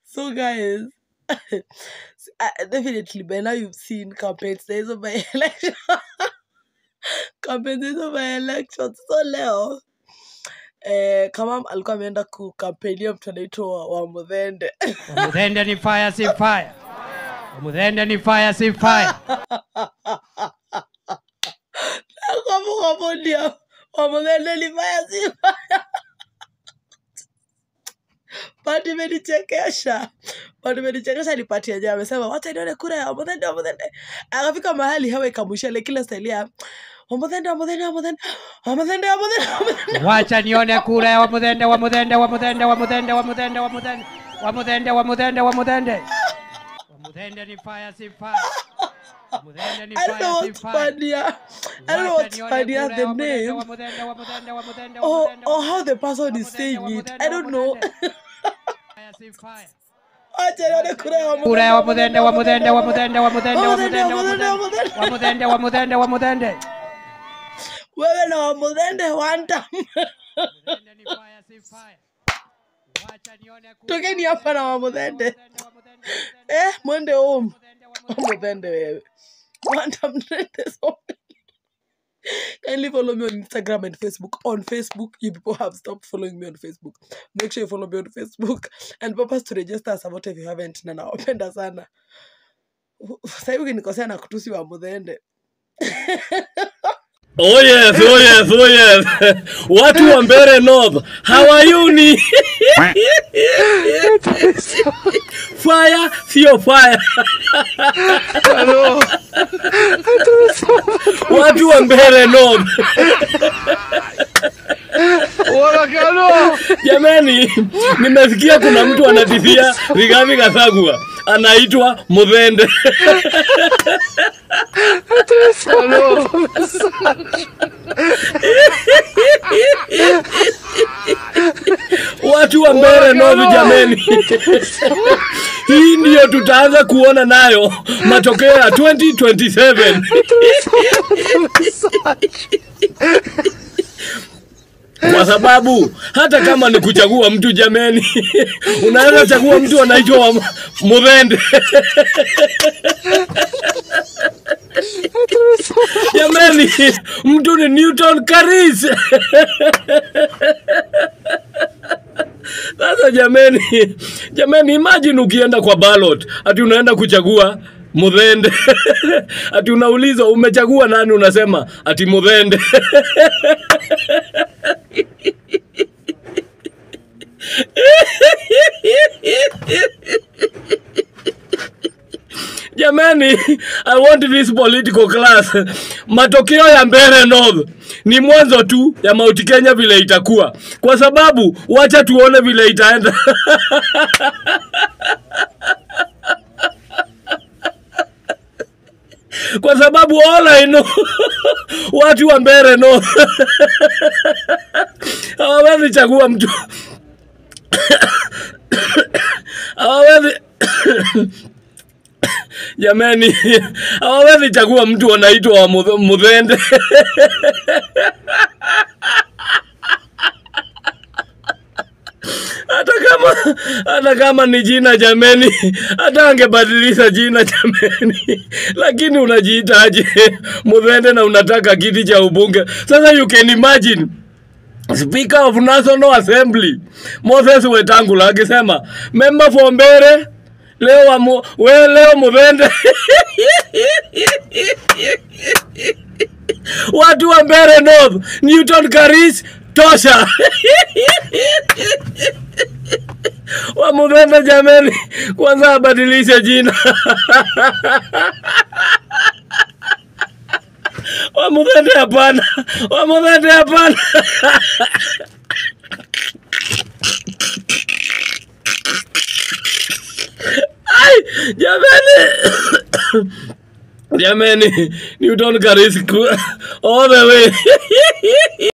So guys, definitely by now you've seen campaigns. There's a by-election. Campaigns of by-election. So leo kama alikuwa ameenda kukampenia mtu anaitwa Wamuthende. Wamuthende ni fire si fire. Wamuthende ni fire si fire. Kamukaponia Wamuthende ni fire si fire. Pati menichekesha nipatia jamaa amesema wacha nione kura ya Wamuthende. Akafika mahali hawa ikamushele kila style ya Wamuthende. Wacha nione kura ya Wamuthende. Wamuthende ni fire si fire. Wamuthende ni fire si fire. I don't know what's funnier, the name or how the person is saying it. I don't know. Wacha nione kura ya Wamuthende. Wewe na Wamuthende one time. Tokeni hapa na Wamuthende. Mwende home. Wamuthende wewe. One time so. Kindly follow me on Instagram and Facebook. On Facebook, you people have stopped following me on Facebook. Make sure you follow me on Facebook. And purpose to register as about if you haven't. Na nawapenda sana. Sasa hivi nikosea na kutusi Wamuthende. Oh yes. Watu wa Mbeere North, how are you ni? Fire, sio fire. Hello. Watu wa Mbeere North. Warakano. Jamani, nimesikia kuna mtu anatibia Rigathi Gachagua. Anaitwa Muthende. Hello. Watu wa Mbeere North jameni. Hii ndio tutaanza kuona nayo matokeo ya 2027. Kwa sababu hata kama ni kuchagua mtu jameni, unaweza chagua mtu anaitwa Muthende. Jameni, mtu ni Newton Karis. Sasa jameni, imagine ukienda kwa ballot, ati unaenda kuchagua Muthende. Ati unauliza umechagua nani, unasema ati Muthende. Jamani, I want this political class. Matokeo ya Mbeere North ni mwanzo tu ya Mount Kenya vile itakuwa. Kwa sababu wacha tuone vile itaenda. Kwa sababu all I know, watu wa Mbeere North hawawezi chagua mtu. Hawawezi jamani, hawawezi chagua mtu anaitwa Muthende. Hata kama ni jina jameni, hata angebadilisha jina jameni. Lakini unajiitaje Muthende na unataka kiti cha ubunge. Sasa you can imagine Speaker of National Assembly Moses Wetangula akisema member for Mbeere leo Muthende. Watu wa Mbeere North, Newton Karis tosha. Wa Muthende jameni, kwanza abadilishe jina. Wa Muthende hapana. Ai, jameni, Newton Karis all the way.